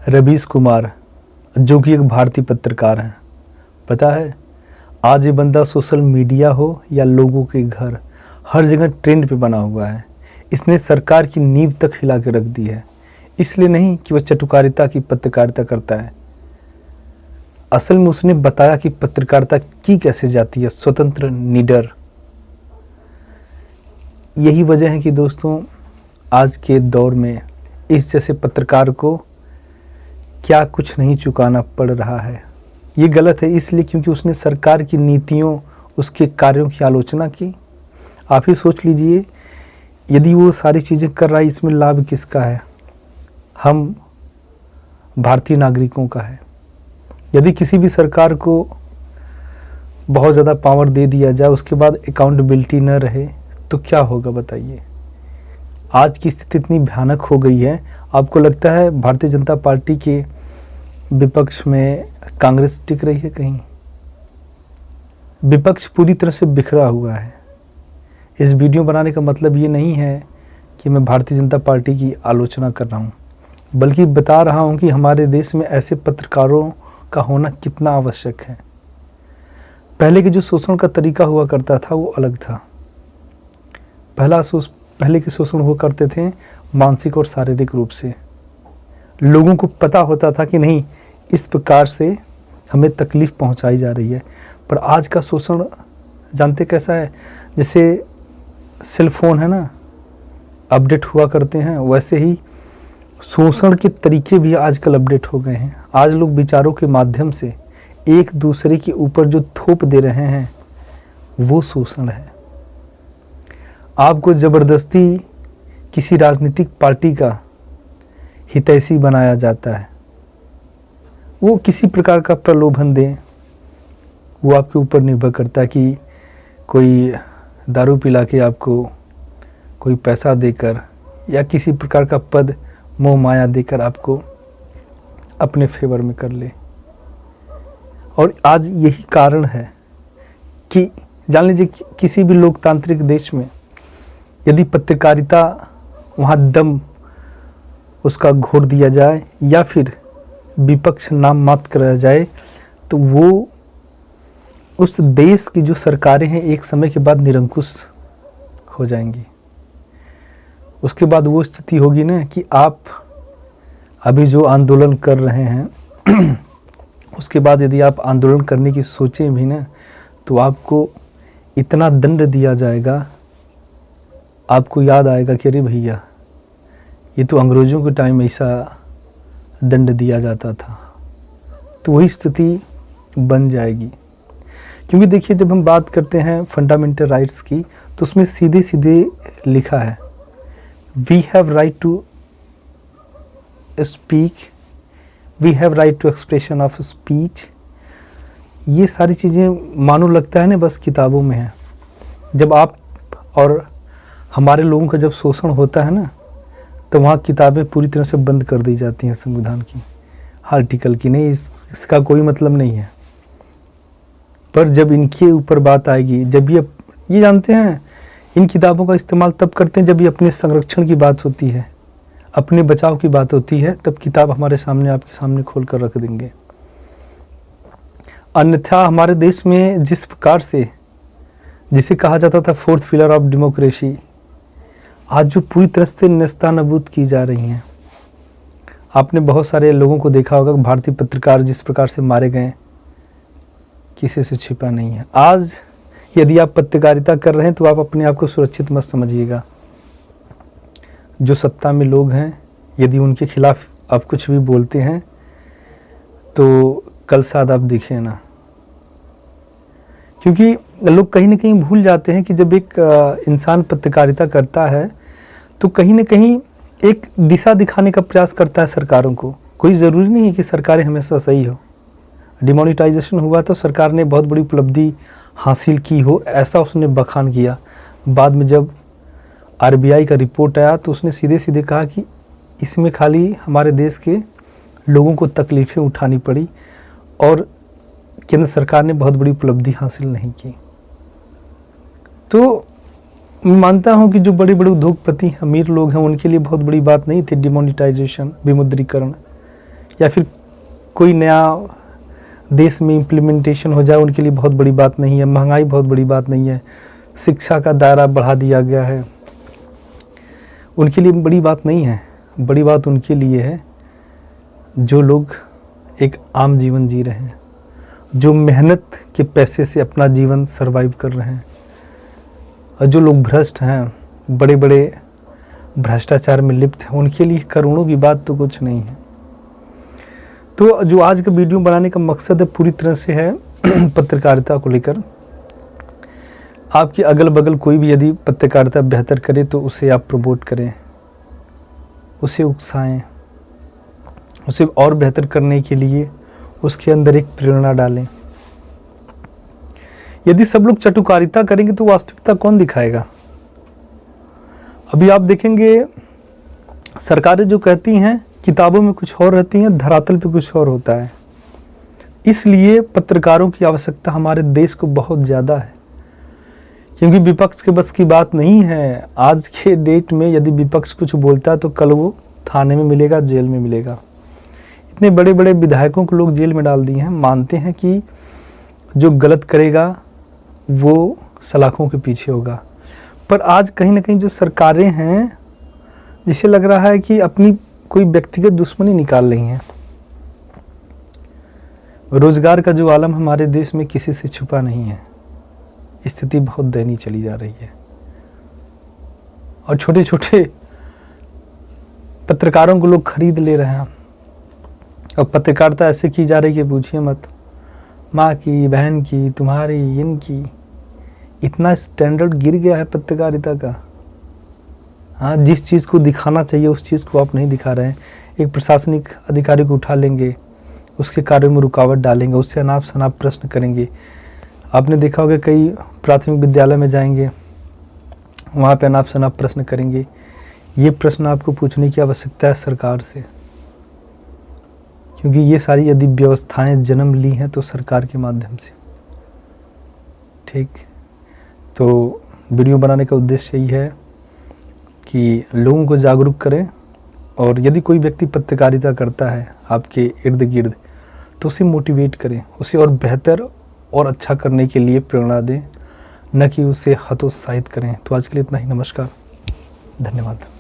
रवीश कुमार, जो कि एक भारतीय पत्रकार हैं। पता है, आज ये बंदा सोशल मीडिया हो या लोगों के घर, हर जगह ट्रेंड पे बना हुआ है। इसने सरकार की नींव तक हिला के रख दी है। इसलिए नहीं कि वह चटुकारिता की पत्रकारिता करता है, असल में उसने बताया कि पत्रकारिता की कैसे जाती है, स्वतंत्र, निडर। यही वजह है कि दोस्तों, आज के दौर में इस जैसे पत्रकार को क्या कुछ नहीं चुकाना पड़ रहा है। ये गलत है इसलिए क्योंकि उसने सरकार की नीतियों, उसके कार्यों की आलोचना की। आप ही सोच लीजिए, यदि वो सारी चीज़ें कर रहा है, इसमें लाभ किसका है? हम भारतीय नागरिकों का है। यदि किसी भी सरकार को बहुत ज़्यादा पावर दे दिया जाए, उसके बाद अकाउंटेबिलिटी न रहे, तो क्या होगा बताइए। आज की स्थिति इतनी भयानक हो गई है। आपको लगता है भारतीय जनता पार्टी के विपक्ष में कांग्रेस टिक रही है? कहीं विपक्ष पूरी तरह से बिखरा हुआ है। इस वीडियो बनाने का मतलब ये नहीं है कि मैं भारतीय जनता पार्टी की आलोचना कर रहा हूँ, बल्कि बता रहा हूँ कि हमारे देश में ऐसे पत्रकारों का होना कितना आवश्यक है। पहले के जो शोषण का तरीका हुआ करता था वो अलग था। पहले के शोषण हुआ करते थे मानसिक और शारीरिक रूप से। लोगों को पता होता था कि नहीं, इस प्रकार से हमें तकलीफ़ पहुंचाई जा रही है। पर आज का शोषण जानते कैसा है? जैसे सेल फोन है ना, अपडेट हुआ करते हैं, वैसे ही शोषण के तरीके भी आजकल अपडेट हो गए हैं। आज लोग विचारों के माध्यम से एक दूसरे के ऊपर जो थोप दे रहे हैं, वो शोषण है। आपको ज़बरदस्ती किसी राजनीतिक पार्टी का हितैषी बनाया जाता है। वो किसी प्रकार का प्रलोभन दें, वो आपके ऊपर निर्भर करता है कि कोई दारू पिला के आपको कोई पैसा देकर या किसी प्रकार का पद, मोह माया देकर आपको अपने फेवर में कर ले। और आज यही कारण है कि जान लीजिए किसी भी लोकतांत्रिक देश में यदि पत्रकारिता वहाँ दम उसका घोट दिया जाए या फिर विपक्ष नाम मात्र करा जाए, तो वो उस देश की जो सरकारें हैं एक समय के बाद निरंकुश हो जाएंगी। उसके बाद वो स्थिति होगी ना कि आप अभी जो आंदोलन कर रहे हैं उसके बाद यदि आप आंदोलन करने की सोचें भी ना, तो आपको इतना दंड दिया जाएगा, आपको याद आएगा कि अरे भैया, ये तो अंग्रेज़ों के टाइम ऐसा दंड दिया जाता था। तो वही स्थिति बन जाएगी। क्योंकि देखिए, जब हम बात करते हैं फंडामेंटल राइट्स की, तो उसमें सीधे सीधे लिखा है we have right to speak, we have right to expression of speech. ये सारी चीज़ें मानो लगता है ना बस किताबों में है। जब आप और हमारे लोगों का जब शोषण होता है ना, तो वहाँ किताबें पूरी तरह से बंद कर दी जाती हैं संविधान की, आर्टिकल की नहीं, इसका कोई मतलब नहीं है। पर जब इनके ऊपर बात आएगी, जब ये जानते हैं, इन किताबों का इस्तेमाल तब करते हैं जब ये अपने संरक्षण की बात होती है, अपने बचाव की बात होती है, तब किताब हमारे सामने, आपके सामने खोल कर रख देंगे। अन्यथा हमारे देश में जिस प्रकार से, जिसे कहा जाता था फोर्थ पिलर ऑफ डेमोक्रेसी, आज जो पूरी तरह से नेस्तनाबूद की जा रही हैं। आपने बहुत सारे लोगों को देखा होगा, भारतीय पत्रकार जिस प्रकार से मारे गए, किसी से छिपा नहीं है। आज यदि आप पत्रकारिता कर रहे हैं तो आप अपने आप को सुरक्षित मत समझिएगा। जो सत्ता में लोग हैं, यदि उनके खिलाफ आप कुछ भी बोलते हैं तो कल साथ आप दिखें ना। क्योंकि लोग कहीं ना कहीं भूल जाते हैं कि जब एक इंसान पत्रकारिता करता है तो कहीं ना कहीं एक दिशा दिखाने का प्रयास करता है सरकारों को। कोई ज़रूरी नहीं है कि सरकारें हमेशा सही हो। डिमोनेटाइजेशन हुआ तो सरकार ने बहुत बड़ी उपलब्धि हासिल की हो, ऐसा उसने बखान किया। बाद में जब आरबीआई का रिपोर्ट आया तो उसने सीधे सीधे कहा कि इसमें खाली हमारे देश के लोगों को तकलीफ़ें उठानी पड़ी और केंद्र सरकार ने बहुत बड़ी उपलब्धि हासिल नहीं की। तो मैं मानता हूं कि जो बड़े बड़े उद्योगपति अमीर लोग हैं उनके लिए बहुत बड़ी बात नहीं थी डिमोनेटाइजेशन, विमुद्रीकरण, या फिर कोई नया देश में इम्प्लीमेंटेशन हो जाए उनके लिए बहुत बड़ी बात नहीं है। महंगाई बहुत बड़ी बात नहीं है। शिक्षा का दायरा बढ़ा दिया गया है, उनके लिए बड़ी बात नहीं है। बड़ी बात उनके लिए है जो लोग एक आम जीवन जी रहे हैं, जो मेहनत के पैसे से अपना जीवन सरवाइव कर रहे हैं, और जो लोग भ्रष्ट हैं, बड़े बड़े भ्रष्टाचार में लिप्त हैं, उनके लिए करोड़ों की बात तो कुछ नहीं है। तो जो आज का वीडियो बनाने का मकसद है पूरी तरह से है पत्रकारिता को लेकर। आपके अगल बगल कोई भी यदि पत्रकारिता बेहतर करे तो उसे आप प्रमोट करें, उसे उकसाएं, उसे और बेहतर करने के लिए उसके अंदर एक प्रेरणा डालें। यदि सब लोग चटुकारिता करेंगे तो वास्तविकता कौन दिखाएगा? अभी आप देखेंगे सरकारें जो कहती हैं किताबों में कुछ और रहती हैं, धरातल पे कुछ और होता है। इसलिए पत्रकारों की आवश्यकता हमारे देश को बहुत ज़्यादा है, क्योंकि विपक्ष के बस की बात नहीं है। आज के डेट में यदि विपक्ष कुछ बोलता है तो कल वो थाने में मिलेगा, जेल में मिलेगा। इतने बड़े बड़े विधायकों को लोग जेल में डाल दिए हैं, मानते हैं कि जो गलत करेगा वो सलाखों के पीछे होगा। पर आज कहीं ना कहीं जो सरकारें हैं, जिसे लग रहा है कि अपनी कोई व्यक्तिगत दुश्मनी निकाल रही हैं। रोजगार का जो आलम हमारे देश में किसी से छुपा नहीं है। स्थिति बहुत दयनीय चली जा रही है, और छोटे छोटे पत्रकारों को लोग खरीद ले रहे हैं। और पत्रकारिता ऐसे की जा रही है कि पूछिए मत, माँ की, बहन की, तुम्हारी, इनकी। इतना स्टैंडर्ड गिर गया है पत्रकारिता का। हाँ, जिस चीज़ को दिखाना चाहिए उस चीज़ को आप नहीं दिखा रहे हैं। एक प्रशासनिक अधिकारी को उठा लेंगे, उसके कार्य में रुकावट डालेंगे, उससे अनाप शनाप प्रश्न करेंगे। आपने देखा होगा कई प्राथमिक विद्यालय में जाएंगे, वहाँ पे अनाप शनाप प्रश्न करेंगे। ये प्रश्न आपको पूछने की आवश्यकता है सरकार से, क्योंकि ये सारी यदि व्यवस्थाएं जन्म ली हैं तो सरकार के माध्यम से। ठीक, तो वीडियो बनाने का उद्देश्य यही है कि लोगों को जागरूक करें, और यदि कोई व्यक्ति पत्रकारिता करता है आपके इर्द गिर्द तो उसे मोटिवेट करें, उसे और बेहतर और अच्छा करने के लिए प्रेरणा दें, न कि उसे हतोत्साहित करें। तो आज के लिए इतना ही। नमस्कार, धन्यवाद।